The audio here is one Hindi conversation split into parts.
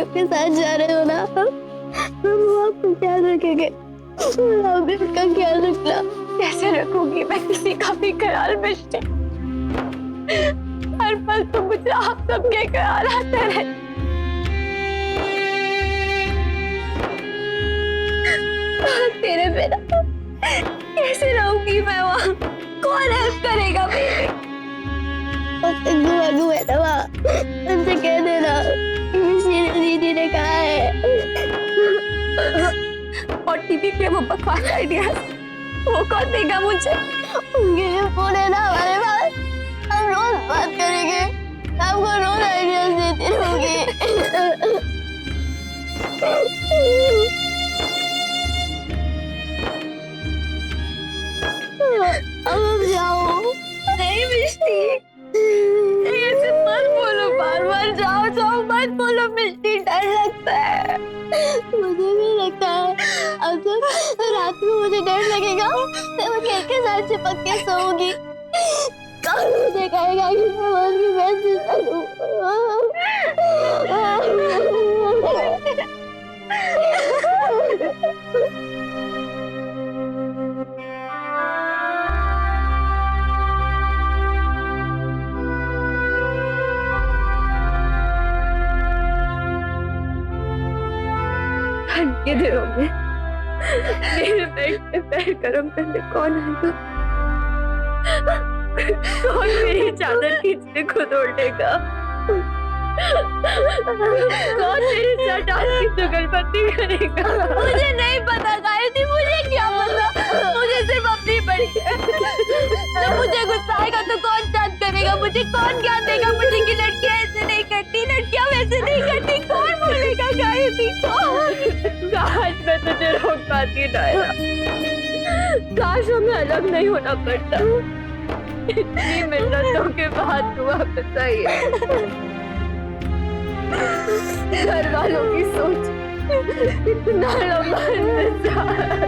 आपके साथ जा रहे हो ना, हम आपका ख्याल रखेंगे। आप भी उसका ख्याल रखना। कैसे रखूंगी मैं किसी का भी ख्याल मिष्टी? हर पल तो मुझे आप सबके ख्याल आते रहे। तेरे बिना कैसे रहूंगी मैं वहाँ? कौन हेल्प करेगा मेरी? गुआ है ना वहाँ, उनसे कह देना दीदी ने कहा है। और टीवी के वो बकवास आइडियाज वो कौन देगा मुझे? उनके लिए फोन है ना हमारे पास, हम रोज बात करेंगे, आपको रोज आइडियाज देती रहूंगी। अब जाओ। नहीं मिष्टी, ऐसे मत बोलो, बार बार जाओ जाओ मत बोलो मिष्टी, डर लगता है। मुझे भी लगता है। अब जब रात में मुझे डर लगेगा तो मैं केक के साथ चिपक के सोऊंगी। कौन मुझे कहेगा कि मैं उसकी बेइज्जती करूं? के दिनों में मेरे पेट पे पैर गरम करने कौन आएगा? कौन मेरी चादर खींचने खुद उल्टेगा? कौन मेरे सटार की जुगलबंदी करेगा? मुझे नहीं पता गायत्री, मुझे क्या पता? मुझे सिर्फ अपनी पड़ी है। तो मुझे गुस्सा आएगा तो कौन जांच करेगा? मुझे कौन ज्ञान देगा मुझे कि लड़कियां ऐसे नहीं करती, लड़कियां वैसे नहीं करती? कौन बोलेगा गायत्री? कौन? काश मैं तुझे रोक पाती डायरा, काश हमें अलग नहीं होना पड़ता। इतनी मिन्नतों के बाद तू वापस आई है। घर वालों की सोच इतना लंबा इंतजार।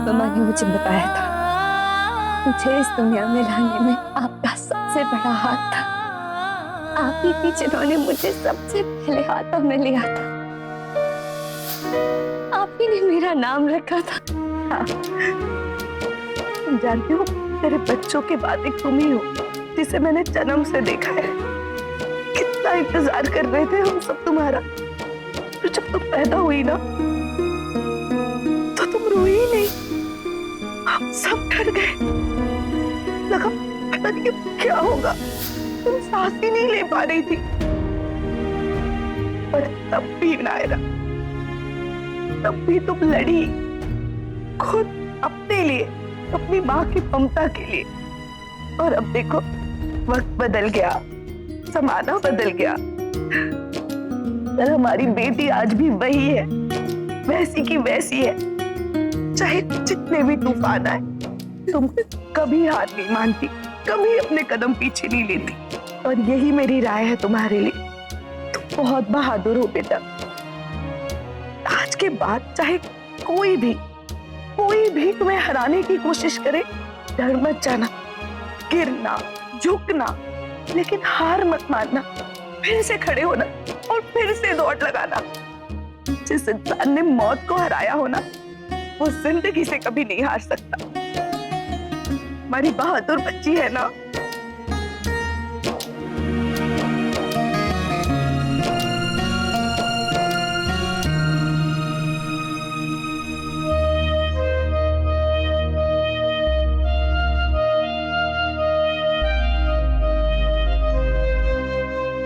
मम्मा ने मुझे बताया था, मुझे इस दुनिया में लाने में आपका सबसे बड़ा हाथ था। आप ही थी जिन्होंने मुझे सबसे पहले हाथों में लिया था। आप ही ने मेरा नाम रखा था। तुम जानती हो, तेरे बच्चों के बाद एक तुम ही हो जिसे मैंने जन्म से देखा है। कितना इंतजार कर रहे थे हम सब तुम्हारा। तो जब तुम पैदा हुई ना तो तुम रोई ही नहीं, हम सब डर गए। लगा पता नहीं क्या होगा, तुम सांस ही नहीं ले पा रही थी। पर तब भी नायरा, तब भी तुम लड़ी, खुद अपने लिए, अपनी माँ की ममता के लिए। और अब देखो वक्त बदल गया, जमाना बदल गया, पर हमारी बेटी आज भी वही है, वैसी की वैसी है। चाहे जितने भी तूफान आए, तुम कभी हार नहीं मानती, कभी अपने कदम पीछे नहीं लेती। और यही मेरी राय है तुम्हारे लिए, तुम बहुत बहादुर हो बेटा। आज के बाद चाहे कोई भी तुम्हें हराने की कोशिश करे, डर मत जाना, गिरना, झुकना, लेकिन हार मत मानना। फिर से खड़े होना और फिर से दौड़ लगाना। जिस इंसान ने मौत को हराया हो ना, वो जिंदगी से कभी नहीं हार सकता। हमारी बहादुर बच्ची है ना।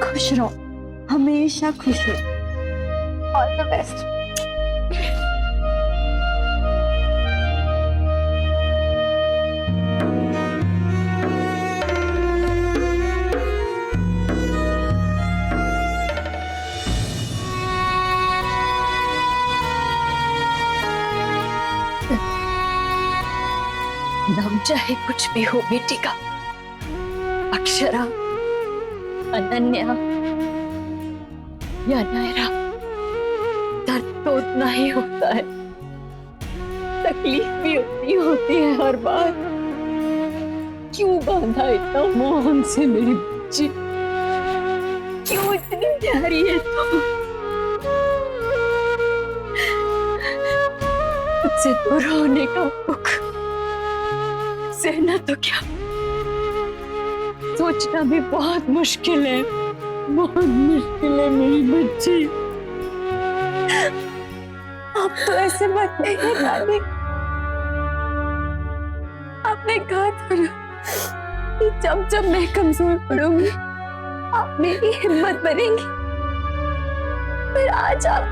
खुश रहो, हमेशा खुश रहो। All the best. नाम चाहे कुछ भी हो बेटी का, अक्षरा, अनन्या या नायरा, दर्द तो उतना ही होता है, तकलीफ भी उतनी होती है हर बार। क्यों बांधा इतना मोह हमसे मेरी बच्ची, क्यों इतनी प्यारी है तू? तुझसे दूर होने का दुख सहना तो क्या, सोचना भी बहुत मुश्किल है, बहुत मुश्किल है मेरी बच्ची। आप तो ऐसे मत कहिए दादी, आपने कहा था ना कि जब जब मैं कमजोर पड़ूंगी आप मेरी हिम्मत बनेंगी, पर आज आप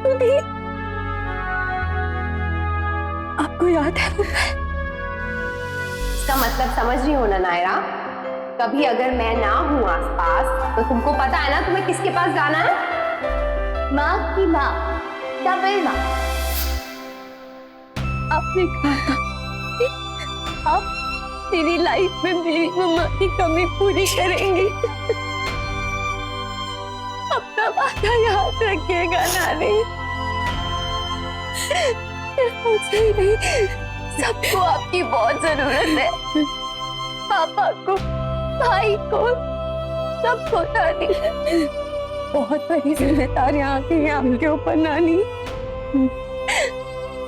खुद ही, आपको याद है वो? इसका मतलब समझ रही हो ना नायरा, कभी अगर मैं ना हूं आसपास तो तुमको पता है ना तुम्हें किसके पास जाना है? माँ की माँ, डबल माँ। आपने कहा था कि आप मेरी लाइफ में मेरी मम्मा की कमी पूरी करेंगी। अपना वादा याद रखिएगा नानी। सिर्फ मुझे ही नहीं, सबको आपकी बहुत जरूरत है, पापा को, भाई को, सबको नानी। बहुत बड़ी जिम्मेदारियां आ गई हैं आपके ऊपर नानी,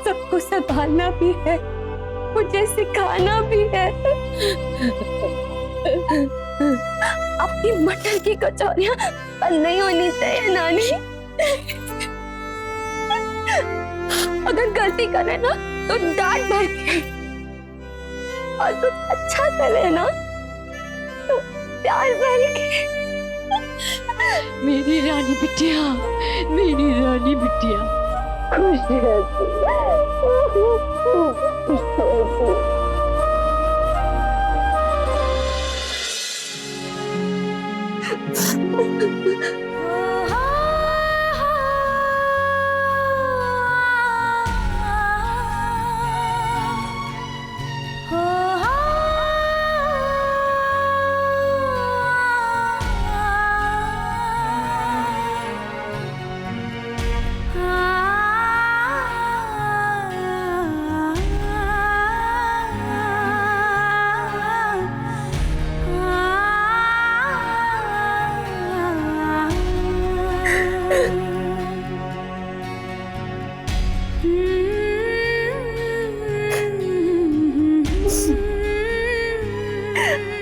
सबको संभालना भी है, मुझे सिखाना भी है। आपकी मटर की कचौरियां बंद नहीं होनी चाहिए नानी। अगर गलती करे ना तो डांट भर के, और कुछ अच्छा करे ना तो प्यार भर के। मेरी रानी बिटिया, मेरी रानी बिटिया, खुश रहती।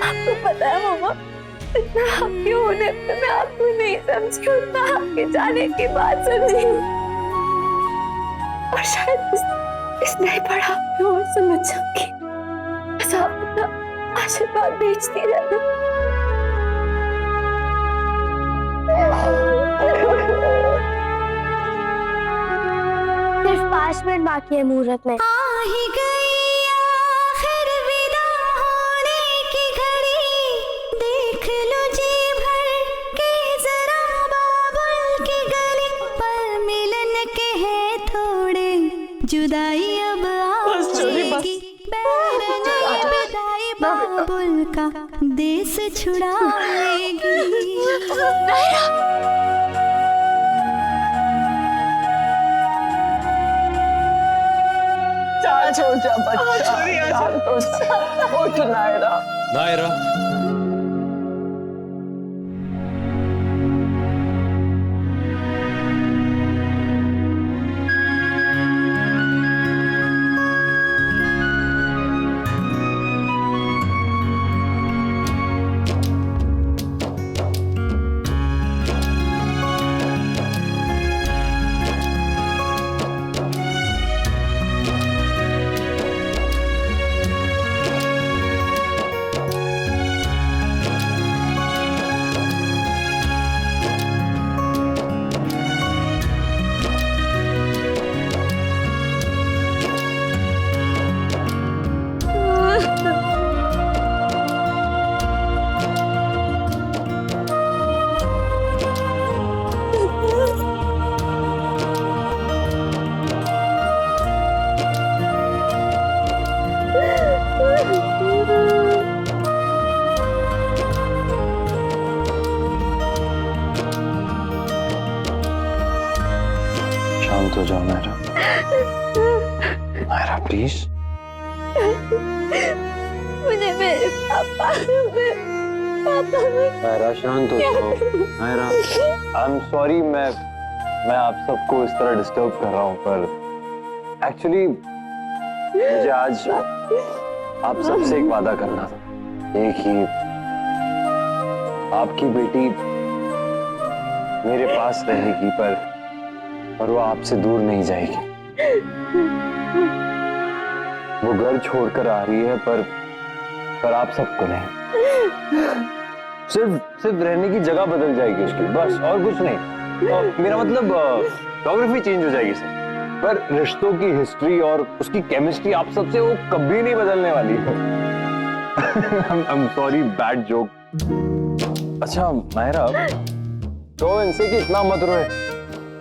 आपको पता है मामा, इतना आपके होने पे मैं आपको नहीं समझी, उतना आपके जाने के बाद समझी। और शायद इस नए पड़ाव में और समझ जाऊंगी। बस आप अपना आशीर्वाद भेजती रहना। सिर्फ 5 मिनट बाकी है मुहूर्त में। आ ही गई आखिर विदा होने की घड़ी, देख लो जी भर के जरा बाबुल की गली, पर मिलन के है थोड़े, जुदाई अब आएगी, बैरनी विदाई बाबुल का देश छुड़ाएगी। हो जा बच्चा, उठ नायरा। नायरा, नायरा प्लीज। मुझे मेरे पापा नायरा शांत हो जाओ। नायरा आई एम सॉरी, मैं आप सबको इस तरह डिस्टर्ब कर रहा हूँ, पर एक्चुअली मुझे आज आप सबसे एक वादा करना था। एक ही, आपकी बेटी मेरे पास रहेगी, पर वो आपसे दूर नहीं जाएगी। वो घर छोड़कर आ रही है, पर आप सबको नहीं। सिर्फ रहने की जगह बदल जाएगी उसकी, बस, और कुछ नहीं। और मेरा मतलब ज्योग्राफी चेंज हो जाएगी सर, पर रिश्तों की हिस्ट्री और उसकी केमिस्ट्री आप सबसे वो कभी नहीं बदलने वाली है। I am sorry, bad joke. अच्छा नायरा, तो इनसे कि इतना मत रोए।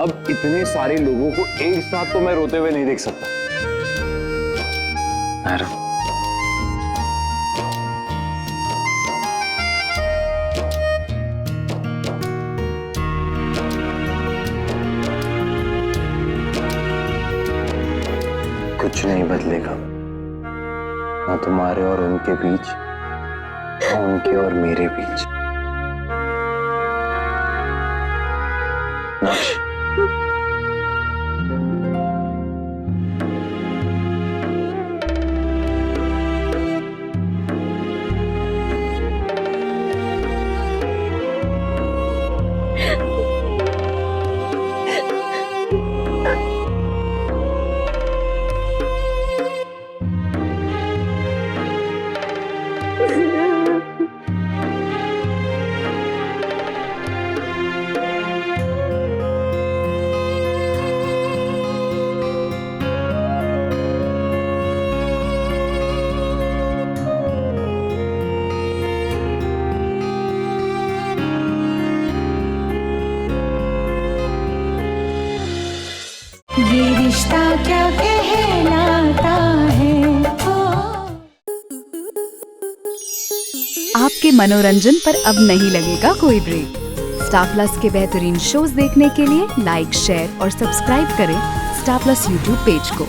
अब इतने सारे लोगों को एक साथ तो मैं रोते हुए नहीं देख सकता। नायरा कुछ नहीं बदलेगा, ना तुम्हारे और उनके बीच, ना उनके और मेरे बीच। नक्श, ये रिश्ता क्या कहलाता है। आपके मनोरंजन पर अब नहीं लगेगा कोई ब्रेक। स्टार प्लस के बेहतरीन शोज देखने के लिए लाइक, शेयर और सब्सक्राइब करें स्टार प्लस यूट्यूब पेज को।